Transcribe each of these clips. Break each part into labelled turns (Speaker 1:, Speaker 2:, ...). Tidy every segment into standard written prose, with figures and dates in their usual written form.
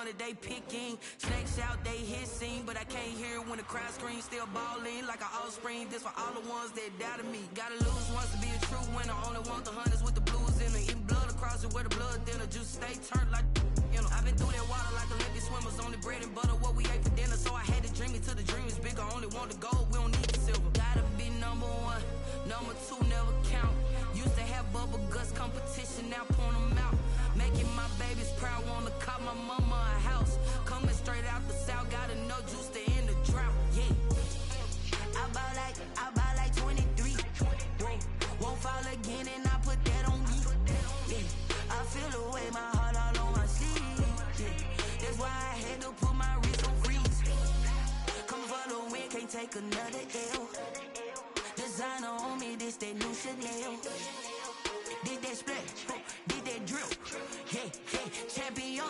Speaker 1: that they picking. Snakes out, they hissing, but I can't hear when the crowd screams. Still balling like an offspring. This for all the ones that doubted me. Gotta lose once to be a true winner. Only want the hunters with the blues in it. Eating blood across it where the blood dinner. Juice stay turned like, you know. I've been through that water like Olympic swimmers. Only bread and butter, what we ate for dinner. So I had to dream it till the dream is bigger. Only want the gold, we don't need the silver. Gotta be number one, number two never count. Used to have bubble guts competition, now point them out. Making my babies proud, wanna cop my mama a house. Coming straight out the south, gotta know juice to end the drought. Yeah, I buy like 23. Won't fall again, and I put that on me. Yeah, I feel the way, my heart all on my sleeve. Yeah, that's why I had to put my wrist on freeze. Coming for the win, can't take another L. Designer on me, this that new Chanel. Did that splash, did that drill. Hey, champion,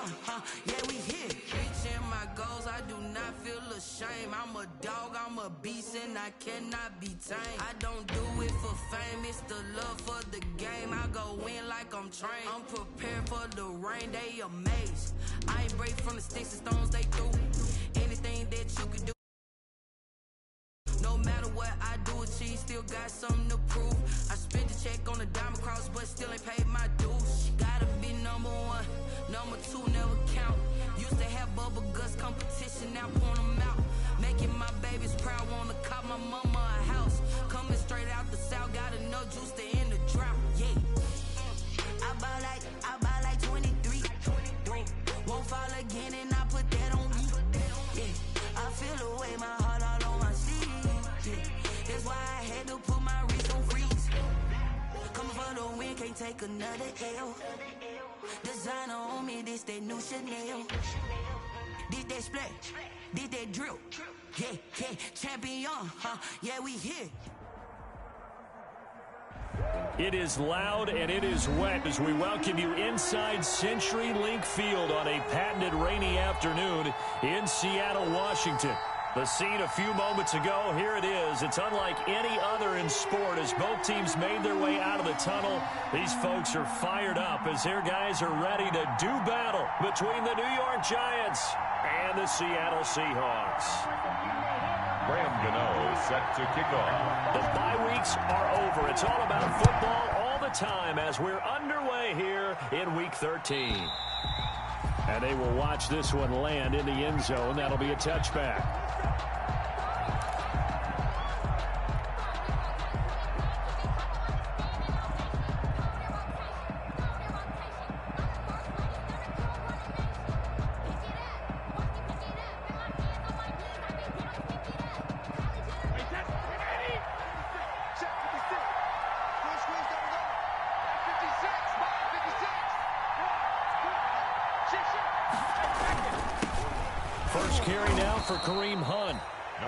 Speaker 1: yeah, we here. Reaching my goals, I do not feel ashamed. I'm a dog, I'm a beast, and I cannot be tamed. I don't do it for fame, it's the love for the game. I go in like I'm trained. I'm prepared for the rain, they amazed. I ain't break from the sticks and stones they threw. Anything that you can do. No matter what I do, achieve, still got something to prove. I spent the check on the diamond cross, but still ain't paid my dues. Gotta be number one, number two never count. Used to have bubble guts competition, now point them out. Making my babies proud, wanna cop my mama a house. Coming straight out the south, gotta know juice to end the drought. Yeah, I buy like 23. Won't fall again, and I put that on me. Yeah, I feel the way, my heart all on my sleeve. Yeah, that's why I had to put my wrist on freeze. Coming for the win, can't take another L. Designer on me, this that new Chanel. Did that splash, did that drill. Yeah, champion, yeah, we here.
Speaker 2: It is loud and it is wet as we welcome you inside CenturyLink Field on a patented rainy afternoon in Seattle, Washington. The scene a few moments ago, here it is. It's unlike any other in sport as both teams made their way out of the tunnel. These folks are fired up as their guys are ready to do battle between the New York Giants and the Seattle Seahawks.
Speaker 3: Graham Gano set to kick off.
Speaker 2: The bye weeks are over. It's all about football all the time as we're underway here in Week 13. And they will watch this one land in the end zone. That'll be a touchback.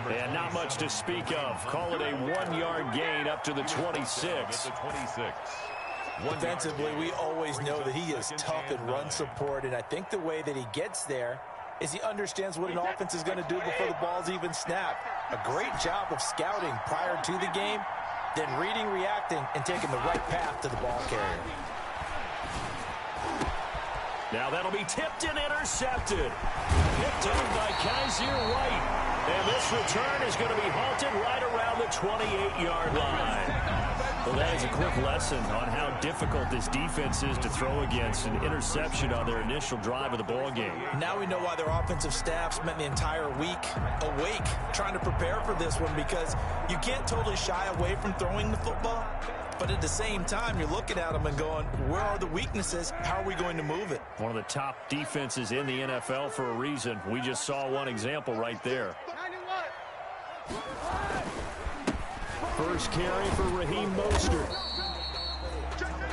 Speaker 2: And not much to speak of. Call it a 1-yard gain up to the 26.
Speaker 4: Defensively, we always know that he is tough in run support, and I think the way that he gets there is he understands what an offense is going to do before the ball's even snapped. A great job of scouting prior to the game, then reading, reacting, and taking the right path to the ball carrier.
Speaker 2: Now that'll be tipped and intercepted. Picked up by Kaiser White. And this return is going to be halted right around the 28-yard line. Well, that is a quick lesson on how difficult this defense is to throw against. An interception on their initial drive of the ball game.
Speaker 4: Now we know why their offensive staff spent the entire week awake trying to prepare for this one, because you can't totally shy away from throwing the football. But at the same time, you're looking at them and going, where are the weaknesses? How are we going to move it?
Speaker 2: One of the top defenses in the NFL for a reason. We just saw one example right there. First carry for Raheem Mostert.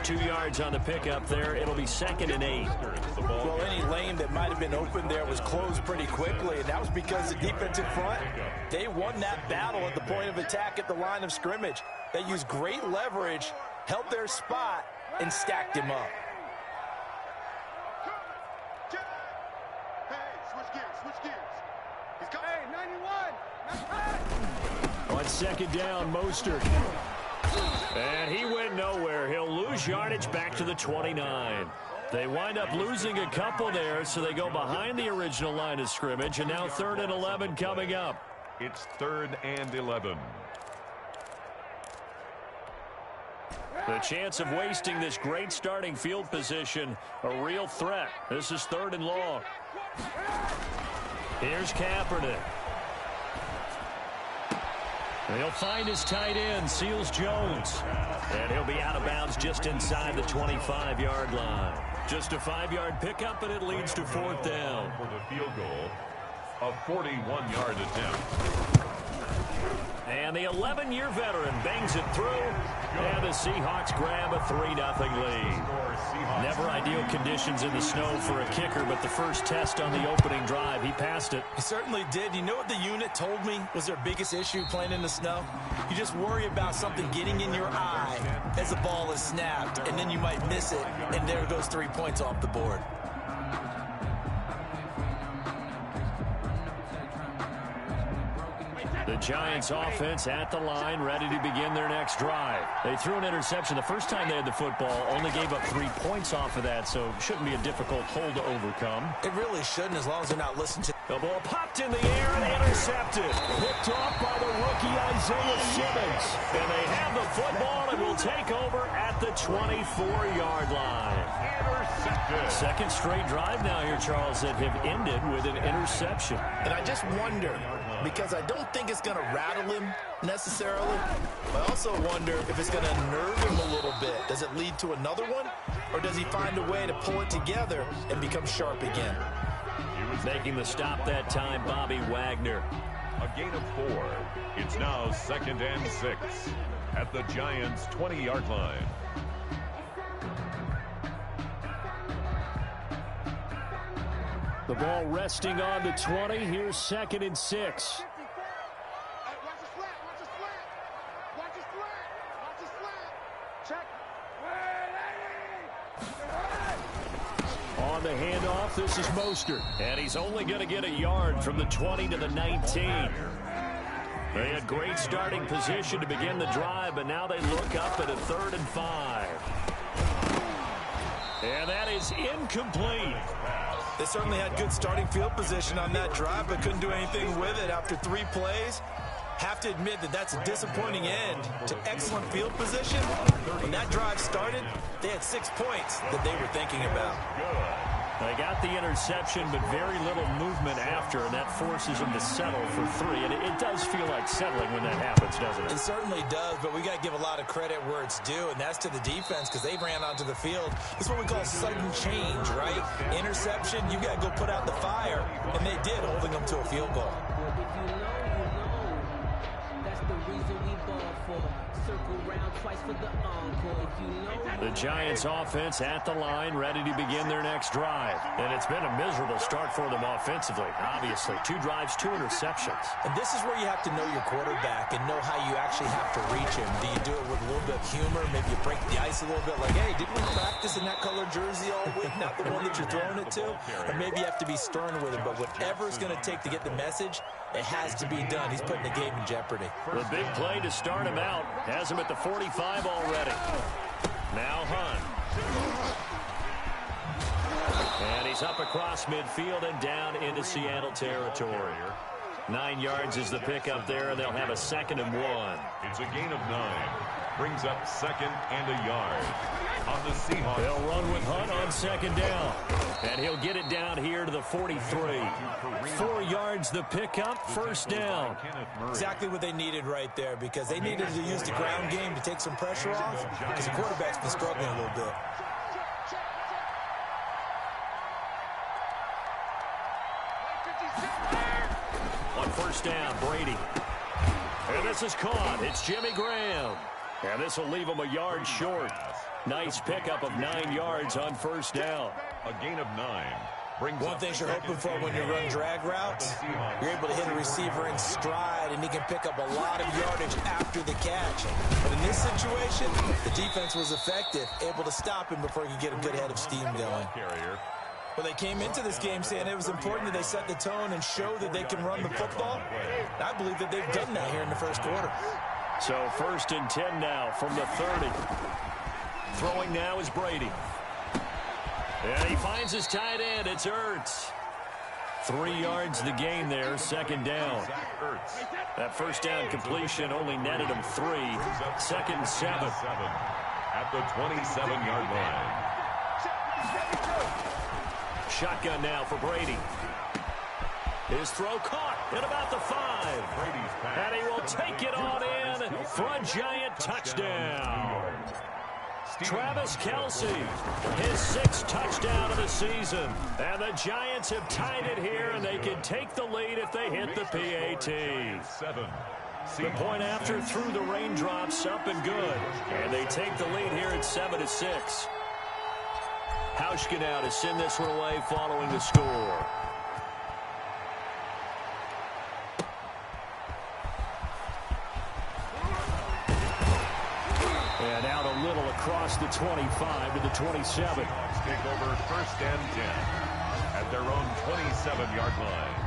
Speaker 2: 2 yards on the pickup there. It'll be 2nd and 8.
Speaker 4: Well, any lane that might have been open there was closed pretty quickly, and that was because the defensive front, they won that battle at the point of attack at the line of scrimmage. They used great leverage, held their spot, and stacked him up.
Speaker 2: On 2nd down, Mostert. And he went nowhere. He'll lose yardage back to the 29. They wind up losing a couple there, so they go behind the original line of scrimmage, and now 3rd and 11 coming up.
Speaker 3: It's 3rd and 11.
Speaker 2: The chance of wasting this great starting field position, a real threat. This is 3rd and long. Here's Kaepernick. He'll find his tight end, Seals Jones. And he'll be out of bounds just inside the 25-yard line. Just a 5-yard pickup, and it leads to 4th down.
Speaker 3: For the field goal, a 41-yard attempt.
Speaker 2: And the 11-year veteran bangs it through, and the Seahawks grab a 3-0 lead. Never ideal conditions in the snow for a kicker, but the first test on the opening drive, he passed it.
Speaker 4: He certainly did. You know what the unit told me was their biggest issue playing in the snow? You just worry about something getting in your eye as the ball is snapped, and then you might miss it, and there goes 3 points off the board.
Speaker 2: The Giants offense at the line, ready to begin their next drive. They threw an interception the first time they had the football, only gave up 3 points off of that, so shouldn't be a difficult hole to overcome.
Speaker 4: It really shouldn't, as long as they're not listening to...
Speaker 2: The ball popped in the air and intercepted. Picked off by the rookie Isaiah Simmons. And they have the football and will take over at the 24-yard line.
Speaker 3: Intercepted.
Speaker 2: Second straight drive now here, Charles, that have ended with an interception.
Speaker 4: And I just wonder, because I don't think it's going to rattle him necessarily, but I also wonder if it's going to nerve him a little bit. Does it lead to another one, or does he find a way to pull it together and become sharp again?
Speaker 2: Making the stop that time, Bobby Wagner.
Speaker 3: A gain of 4. It's now 2nd and 6 at the Giants' 20-yard line.
Speaker 2: The ball resting on the 20. Here's 2nd and 6. On the handoff, this is Mostert. And he's only going to get a yard from the 20 to the 19. They had great starting position to begin the drive, but now they look up at a 3rd and 5. And that is incomplete.
Speaker 4: They certainly had good starting field position on that drive, but couldn't do anything with it after 3 plays. Have to admit that that's a disappointing end to excellent field position. When that drive started, they had 6 points that they were thinking about.
Speaker 2: They got the interception, but very little movement after, and that forces them to settle for 3. And it does feel like settling when that happens, doesn't it?
Speaker 4: It certainly does, but we got to give a lot of credit where it's due, and that's to the defense, because they ran onto the field. That's what we call sudden change, right? Interception, you got to go put out the fire, and they did, holding them to a field goal.
Speaker 2: The Giants offense at the line, ready to begin their next drive. And it's been a miserable start for them offensively, obviously. 2 drives, 2 interceptions.
Speaker 4: And this is where you have to know your quarterback and know how you actually have to reach him. Do you do it with a little bit of humor? Maybe you break the ice a little bit, like, hey, did we practice in that color jersey all week? Not the one that you're throwing it to? Or maybe you have to be stern with him. But whatever it's going to take to get the message, it has to be done. He's putting the game in jeopardy.
Speaker 2: The big play to start him out has him at the 45 already. Now Hunt. And he's up across midfield and down into Seattle territory. 9 yards is the pickup there, and they'll have a 2nd and 1.
Speaker 3: It's a gain of 9. Brings up 2nd and a yard. On the Seahawks.
Speaker 2: They'll run with Hunt on 2nd down. And he'll get it down here to the 43. 4 yards the pickup, 1st down.
Speaker 4: Exactly what they needed right there, because they needed to use the ground game to take some pressure off, because the quarterback's been struggling a little bit.
Speaker 2: On 1st down, Brady. And this is caught. It's Jimmy Graham. And this will leave him a yard short. Nice pickup of 9 yards on 1st down.
Speaker 3: A gain of 9.
Speaker 4: One thing you're hoping for when you run drag routes, you're able to hit a receiver in stride, and he can pick up a lot of yardage after the catch. But in this situation, the defense was effective, able to stop him before he could get a good head of steam going. Well, they came into this game saying it was important that they set the tone and show that they can run the football. And I believe that they've done that here in the 1st quarter.
Speaker 2: So 1st and 10 now from the 30. Throwing now is Brady. And he finds his tight end. It's Ertz. 3 yards the gain there, second down. That first down completion only netted him 3. Second and 7.
Speaker 3: At the 27-yard line.
Speaker 2: Shotgun now for Brady. His throw caught at about the 5. And he will take it on in for a giant touchdown. Travis Kelce, his 6th touchdown of the season. And the Giants have tied it here, and they can take the lead if they hit the PAT. The point after through the raindrops, up and good. And they take the lead here at 7-6. Hauschka now to send this one away following the score. And out a little across the 25 to the 27.
Speaker 3: Take over first and 10 at their own 27-yard line.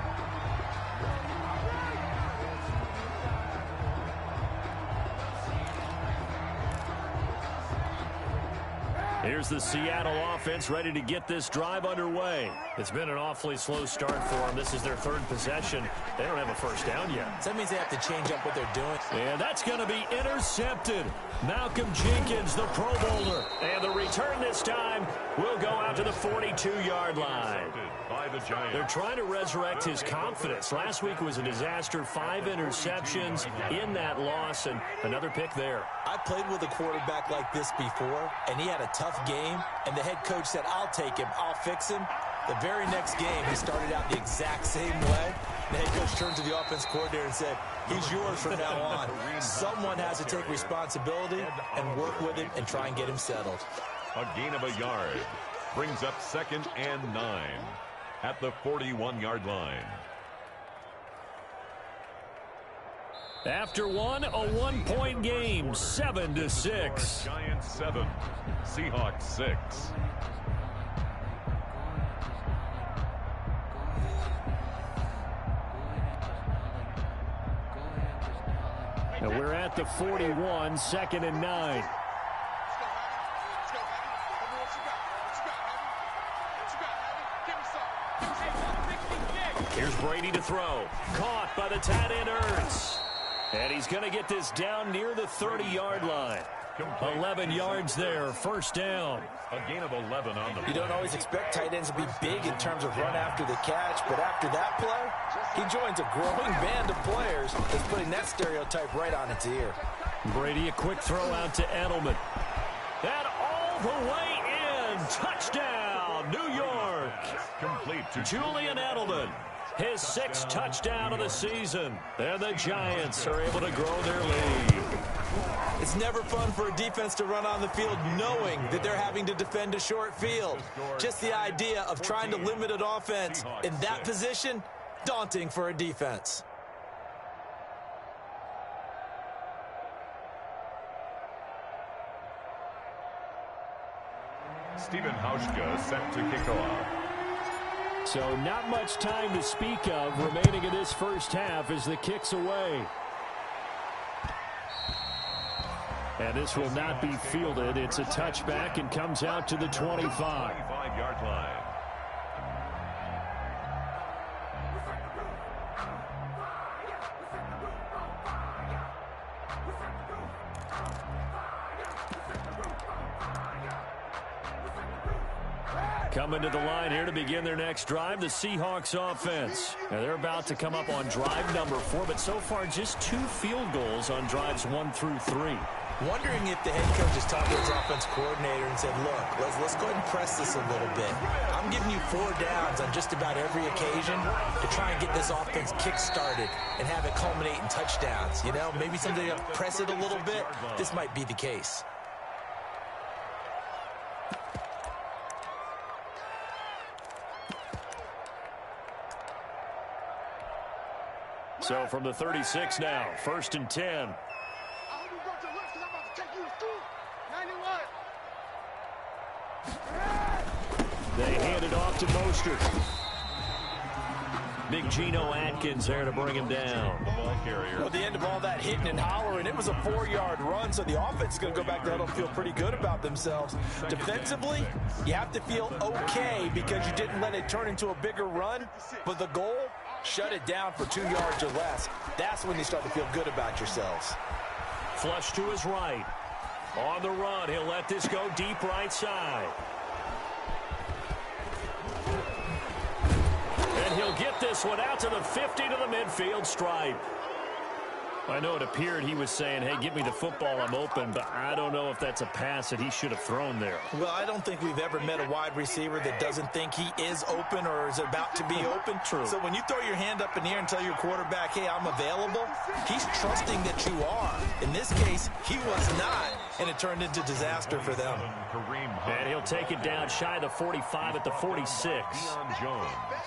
Speaker 2: Here's the Seattle offense ready to get this drive underway. It's been an awfully slow start for them. This is their 3rd possession. They don't have a first down yet.
Speaker 4: So that means they have to change up what they're doing.
Speaker 2: And that's going to be intercepted. Malcolm Jenkins, the Pro Bowler. And the return this time will go out to the 42-yard line. They're trying to resurrect his confidence. Last week was a disaster. 5 interceptions in that loss, and another pick there.
Speaker 4: I played with a quarterback like this before, and he had a tough game, and the head coach said, I'll take him, I'll fix him. The very next game, he started out the exact same way. The head coach turned to the offense coordinator and said, he's yours from now on. Someone has to take responsibility and work with him and try and get him settled.
Speaker 3: A gain of a yard brings up 2nd and 9 at the 41-yard line.
Speaker 2: After one, a 1-point game, 7-6.
Speaker 3: Giants 7, Seahawks 6.
Speaker 2: And we're at the 41, 2nd and 9. Here's Brady to throw. Caught by the tight end Ertz. And he's going to get this down near the 30-yard line. 11 yards there, first down.
Speaker 3: A gain of 11 on the play.
Speaker 4: You don't always expect tight ends to be big in terms of run after the catch, but after that play, he joins a growing band of players that's putting that stereotype right on its ear.
Speaker 2: Brady, a quick throw out to Edelman. And all the way in. Touchdown, New York.
Speaker 3: Complete to
Speaker 2: Julian Edelman. His 6th touchdown of the season. And the Giants are able to grow their lead.
Speaker 4: It's never fun for a defense to run on the field knowing that they're having to defend a short field. Just the idea of trying to limit an offense in that position, daunting for a defense.
Speaker 3: Stephen Hauschka set to kick off.
Speaker 2: So not much time to speak of remaining in this first half as the kick's away. And this will not be fielded. It's a touchback and comes out to the 25.
Speaker 3: 25-yard line.
Speaker 2: Coming to the line here to begin their next drive, the Seahawks offense. Now they're about to come up on drive number 4, but so far just 2 field goals on drives 1 through 3.
Speaker 4: Wondering if the head coach has talked to his offense coordinator and said, look, let's go ahead and press this a little bit. I'm giving you 4 downs on just about every occasion to try and get this offense kick-started and have it culminate in touchdowns. You know, maybe someday I'll press it a little bit. This might be the case.
Speaker 2: So from the 36 now, 1st and 10. They hand it off to Mostert. Big Geno Atkins there to bring him down.
Speaker 4: Well, at the end of all that hitting and hollering, it was a 4-yard run, so the offense is going to go back there and feel pretty good about themselves. Defensively, you have to feel okay because you didn't let it turn into a bigger run, but the goal, shut it down for 2 yards or less. That's when you start to feel good about yourselves.
Speaker 2: Flush to his right. On the run, he'll let this go deep right side. And he'll get this one out to the 50 to the midfield stripe. I know it appeared he was saying, hey, give me the football, I'm open, but I don't know if that's a pass that he should have thrown there.
Speaker 4: Well, I don't think we've ever met a wide receiver that doesn't think he is open or is about to be open.
Speaker 2: True.
Speaker 4: So when you throw your hand up in the air and tell your quarterback, hey, I'm available, he's trusting that you are. In this case, he was not, and it turned into disaster for them.
Speaker 2: And he'll take it down shy of the 45 at the 46.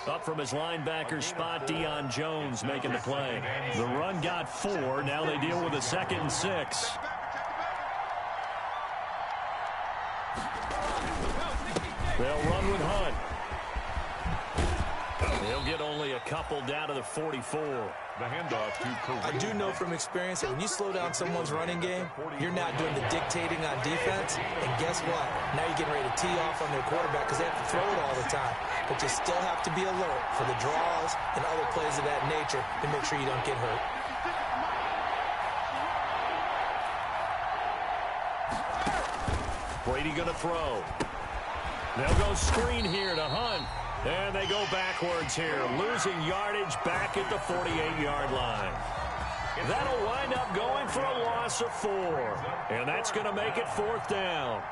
Speaker 2: Up from his linebacker spot, Deion Jones making the play. The run got 4. Now they deal with a 2nd and 6. They'll run with Hunt. They'll get only a couple down to the 44.
Speaker 3: The handoff to Kareem.
Speaker 4: I do know from experience that when you slow down someone's running game, you're not doing the dictating on defense. And guess what? Now you're getting ready to tee off on their quarterback because they have to throw it all the time. But you still have to be alert for the draws and other plays of that nature to make sure you don't get hurt.
Speaker 2: Brady going to throw. They'll go screen here to Hunt. And they go backwards here, losing yardage back at the 48-yard line. That'll wind up going for a loss of 4. And that's going to make it 4th down.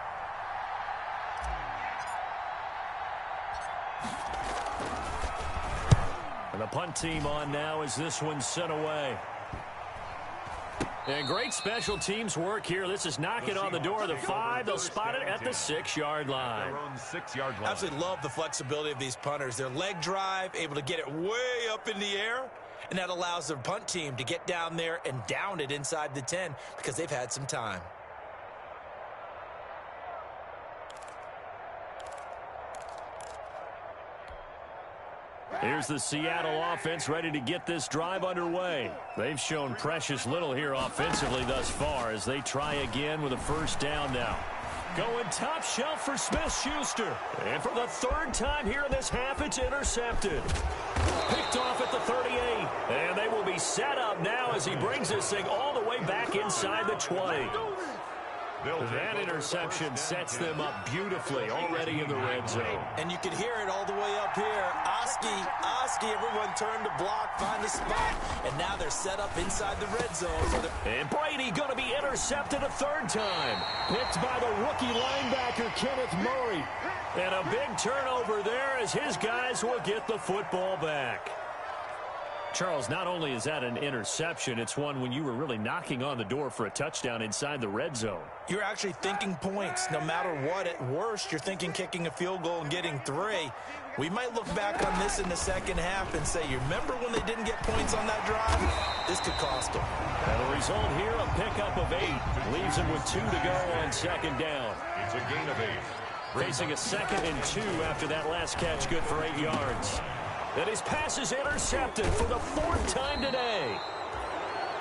Speaker 2: And the punt team on now as this one's sent away. And great special teams work here. This is knocking on the door of the 5. They'll spot it at the 6-yard line.
Speaker 4: Absolutely love the flexibility of these punters. Their leg drive, able to get it way up in the air, and that allows their punt team to get down there and down it inside the 10 because they've had some time.
Speaker 2: Here's the Seattle offense ready to get this drive underway. They've shown precious little here offensively thus far as they try again with a 1st down now. Going top shelf for Smith-Schuster. And for the 3rd time here in this half, it's intercepted. Picked off at the 38. And they will be set up now as he brings this thing all the way back inside the 20. That interception sets them up beautifully already in the red zone.
Speaker 4: And you can hear it all the way up here. Oski, everyone turned to block, find the spot, and now they're set up inside the red zone.
Speaker 2: And Brady going to be intercepted a 3rd time. Picked by the rookie linebacker, Kenneth Murray. And a big turnover there as his guys will get the football back. Charles, not only is that an interception, it's one when you were really knocking on the door for a touchdown inside the red zone.
Speaker 4: You're actually thinking points. No matter what, at worst, you're thinking kicking a field goal and getting 3. We might look back on this in the 2nd half and say, you remember when they didn't get points on that drive? This could cost them.
Speaker 2: And the result here, a pickup of 8. Leaves them with 2 to go on 2nd down.
Speaker 3: It's a gain of 8.
Speaker 2: Facing a 2nd and 2 after that last catch, good for 8 yards. And his pass is intercepted for the 4th time today.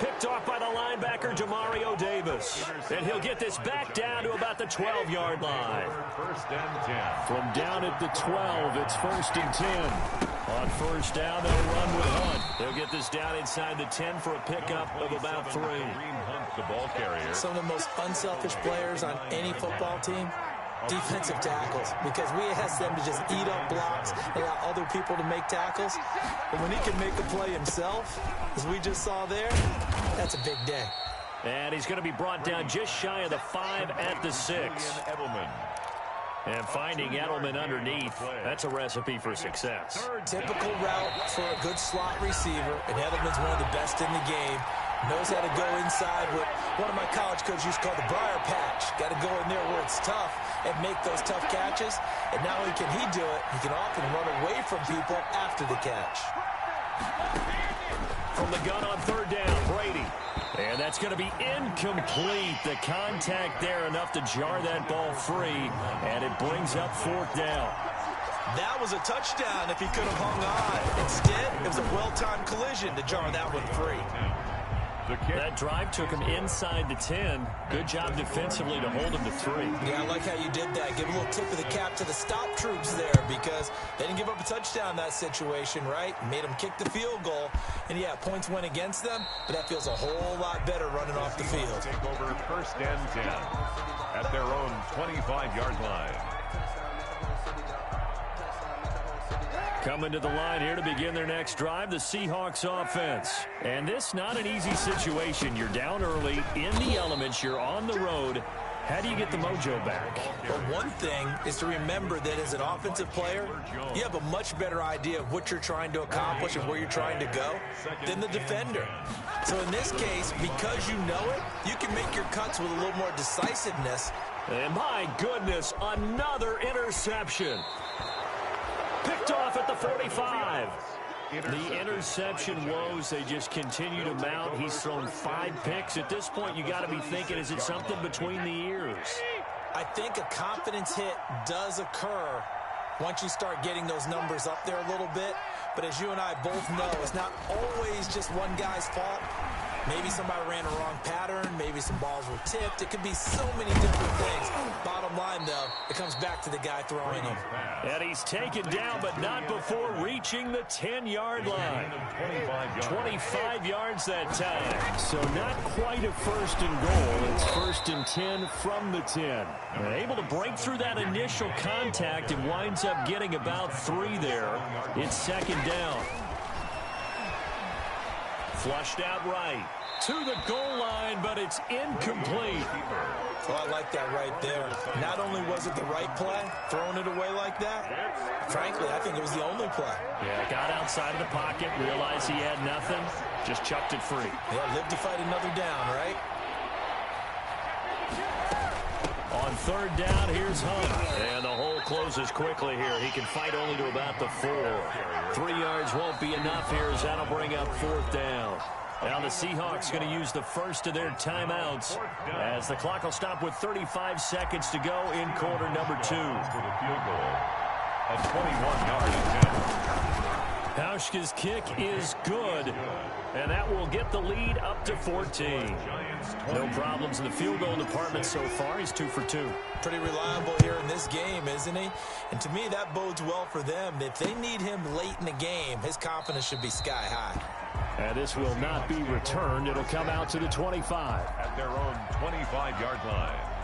Speaker 2: Picked off by the linebacker, Demario Davis. And he'll get this back down to about the 12-yard line.
Speaker 3: 1st and 10.
Speaker 2: From down at the 12, it's 1st and 10. On 1st down, they'll run with Hunt. They'll get this down inside the 10 for a pickup of about 3.
Speaker 3: Hunt, the ball carrier.
Speaker 4: Some of the most unselfish players on any football team, defensive tackles, because we ask them to just eat up blocks, allow other people to make tackles. But when he can make a play himself, as we just saw there, that's a big day.
Speaker 2: And he's going to be brought down just shy of the 5 at the 6. And finding Edelman underneath, that's a recipe for success.
Speaker 4: Typical route for a good slot receiver, and Edelman's one of the best in the game. Knows how to go inside what one of my college coaches used to call the briar patch. Got to go in there where it's tough and make those tough catches. And not only can he do it, he can often run away from people after the catch.
Speaker 2: From the gun on 3rd down, Brady. And that's going to be incomplete. The contact there enough to jar that ball free. And it brings up 4th down.
Speaker 4: That was a touchdown if he could have hung on. Instead, it was a big-time collision to jar that one free.
Speaker 2: That drive took him inside the 10. Good job defensively to hold him to 3.
Speaker 4: Yeah, I like how you did that. Give a little tip of the cap to the stop troops there because they didn't give up a touchdown in that situation, right? Made them kick the field goal. And, yeah, points went against them, but that feels a whole lot better running off the field.
Speaker 3: Take over 1st and 10 at their own 25-yard line.
Speaker 2: Coming to the line here to begin their next drive, the Seahawks offense. And this not an easy situation. You're down early, in the elements, you're on the road. How do you get the mojo back?
Speaker 4: Well, one thing is to remember that as an offensive player, you have a much better idea of what you're trying to accomplish and where you're trying to go than the defender. So in this case, because you know it, you can make your cuts with a little more decisiveness.
Speaker 2: And my goodness, another interception. Picked off at the 45. The interception woes, they just continue to mount. He's thrown 5 picks. At this point, you got to be thinking, is it something between the ears?
Speaker 4: I think a confidence hit does occur once you start getting those numbers up there a little bit. But as you and I both know, it's not always just one guy's fault. Maybe somebody ran a wrong pattern. Maybe some balls were tipped. It could be so many different things. Bottom line, though, it comes back to the guy throwing them.
Speaker 2: And he's taken down, but not before reaching the 10-yard line. 25 yards that time. So not quite a 1st and goal. It's 1st and 10 from the 10. And able to break through that initial contact and winds up getting about 3 there. It's 2nd down. Flushed out right. To the goal line, but it's incomplete.
Speaker 4: Well, I like that right there. Not only was it the right play, throwing it away like that, frankly, I think it was the only play.
Speaker 2: Yeah, got outside of the pocket, realized he had nothing, just chucked it free.
Speaker 4: Yeah, live to fight another down, right?
Speaker 2: On 3rd down, here's Hunt. And the hole closes quickly here. He can fight only to about the 4. 3 yards won't be enough here as that'll bring up 4th down. Now the Seahawks going to use the first of their timeouts as the clock will stop with 35 seconds to go in quarter number 2.
Speaker 3: For the field goal of 21-yard attempt.
Speaker 2: Pauschke's kick is good, and that will get the lead up to 14. No problems in the field goal department so far. He's 2 for 2.
Speaker 4: Pretty reliable here in this game, isn't he? And to me, that bodes well for them. If they need him late in the game, his confidence should be sky high.
Speaker 2: And this will not be returned. It'll come out to the 25.
Speaker 3: At their own 25-yard line.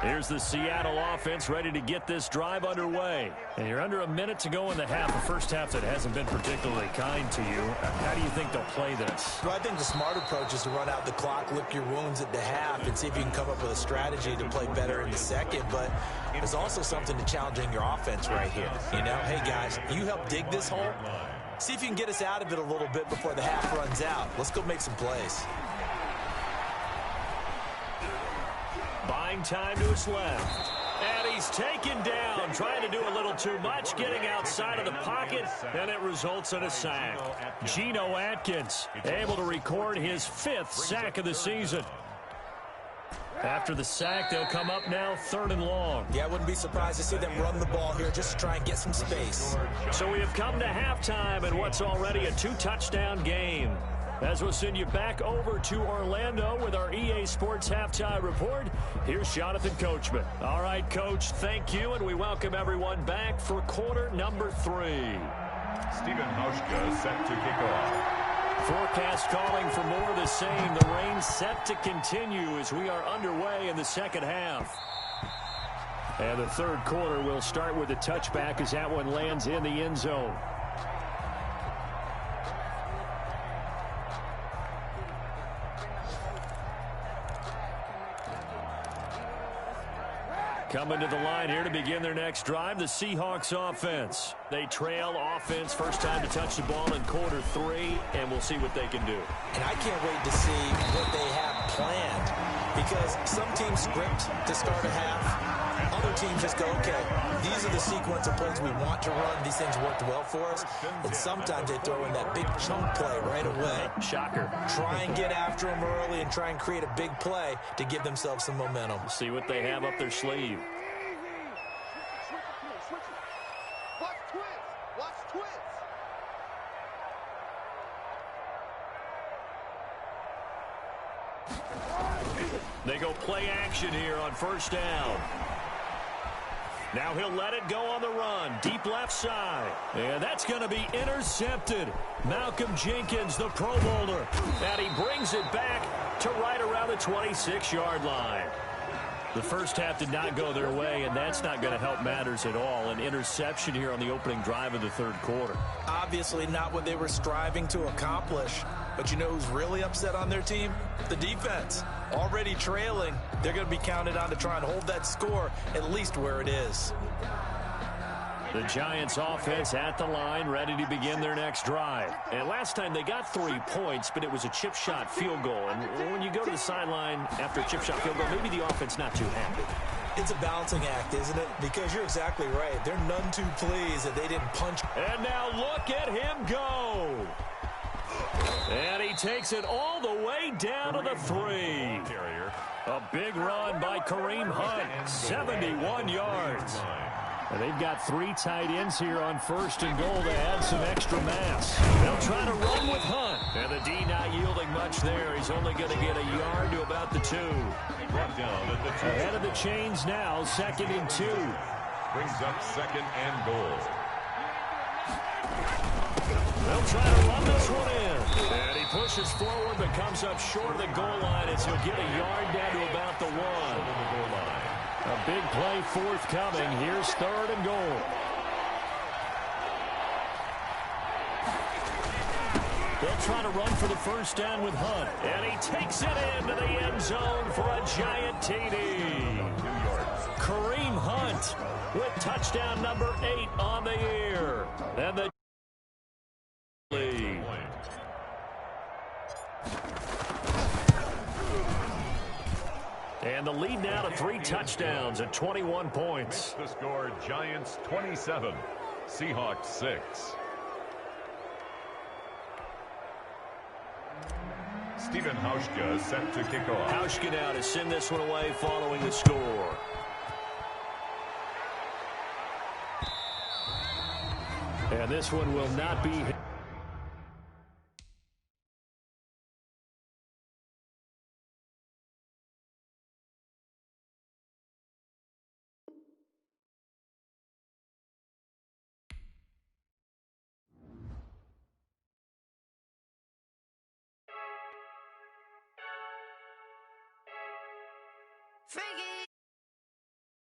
Speaker 2: Here's the Seattle offense ready to get this drive underway. And you're under a minute to go in the half. The first half that hasn't been particularly kind to you. How do you think they'll play this?
Speaker 4: Well, I think the smart approach is to run out the clock, lick your wounds at the half, and see if you can come up with a strategy to play better in the second. But there's also something to challenging your offense right here. You know, hey, guys, you help dig this hole. See if you can get us out of it a little bit before the half runs out. Let's go make some plays.
Speaker 2: Buying time to his left. And he's taken down, trying to do a little too much, getting outside of the pocket, and it results in a sack. Geno Atkins able to record his 5th sack of the season. After the sack, they'll come up now 3rd and long.
Speaker 4: Yeah, I wouldn't be surprised to see them run the ball here just to try and get some space.
Speaker 2: So we have come to halftime in what's already a 2-touchdown game. As we'll send you back over to Orlando with our EA Sports Halftime Report, here's Jonathan Coachman. All right, Coach, thank you, and we welcome everyone back for quarter number 3.
Speaker 3: Stephen Hauschka set to kick off.
Speaker 2: Forecast calling for more of the same. The rain set to continue as we are underway in the second half. And the 3rd quarter will start with a touchback as that one lands in the end zone. Coming to the line here to begin their next drive, the Seahawks offense. They trail offense, first time to touch the ball in quarter 3, and we'll see what they can do.
Speaker 4: And I can't wait to see what they have planned. because some teams script to start a half. Other teams just go, okay, these are the sequence of plays we want to run. These things worked well for us. And sometimes they throw in that big chunk play right away.
Speaker 2: Shocker.
Speaker 4: Try and get after them early and try and create a big play to give themselves some momentum.
Speaker 2: See what they have up their sleeve. They go play action here on first down. Now he'll let it go on the run. Deep left side. And that's going to be intercepted. Malcolm Jenkins, the Pro Bowler. And he brings it back to right around the 26-yard line. The first half did not go their way, and that's not going to help matters at all. An interception here on the opening drive of the third quarter.
Speaker 4: Obviously not what they were striving to accomplish. But you know who's really upset on their team? The defense. Already trailing, they're going to be counted on to try and hold that score at least where it is.
Speaker 2: The Giants offense at the line, ready to begin their next drive. And last time they got 3 points, but it was a chip shot field goal. And when you go to the sideline after a chip shot field goal, maybe the offense not too happy.
Speaker 4: It's a balancing act, isn't it? Because you're exactly right. They're none too pleased that they didn't punch.
Speaker 2: And now look at him go. And he takes it all the way down to the 3. A big run by Kareem Hunt, 71 yards. And they've got 3 tight ends here on first and goal to add some extra mass. They'll try to run with Hunt. And the D not yielding much there. He's only going to get a yard to about the 2.
Speaker 3: Brought down at the 2.
Speaker 2: Ahead of the chains now, 2nd and 2.
Speaker 3: Brings up 2nd and goal.
Speaker 2: They'll try to run this one in. And he pushes forward but comes up short of the goal line as he'll get a yard down to about the 1. A big play forthcoming. Here's 3rd and goal. They'll try to run for the first down with Hunt. And he takes it into the end zone for a giant TD. Kareem Hunt with touchdown number 8 on the year. And the lead. And the lead now to 3 touchdowns at 21 points.
Speaker 3: Makes the score Giants 27, Seahawks 6. Stephen Hauschka set to kick off.
Speaker 2: Hauschka now to send this one away following the score. And this one will not be...
Speaker 1: Freaky.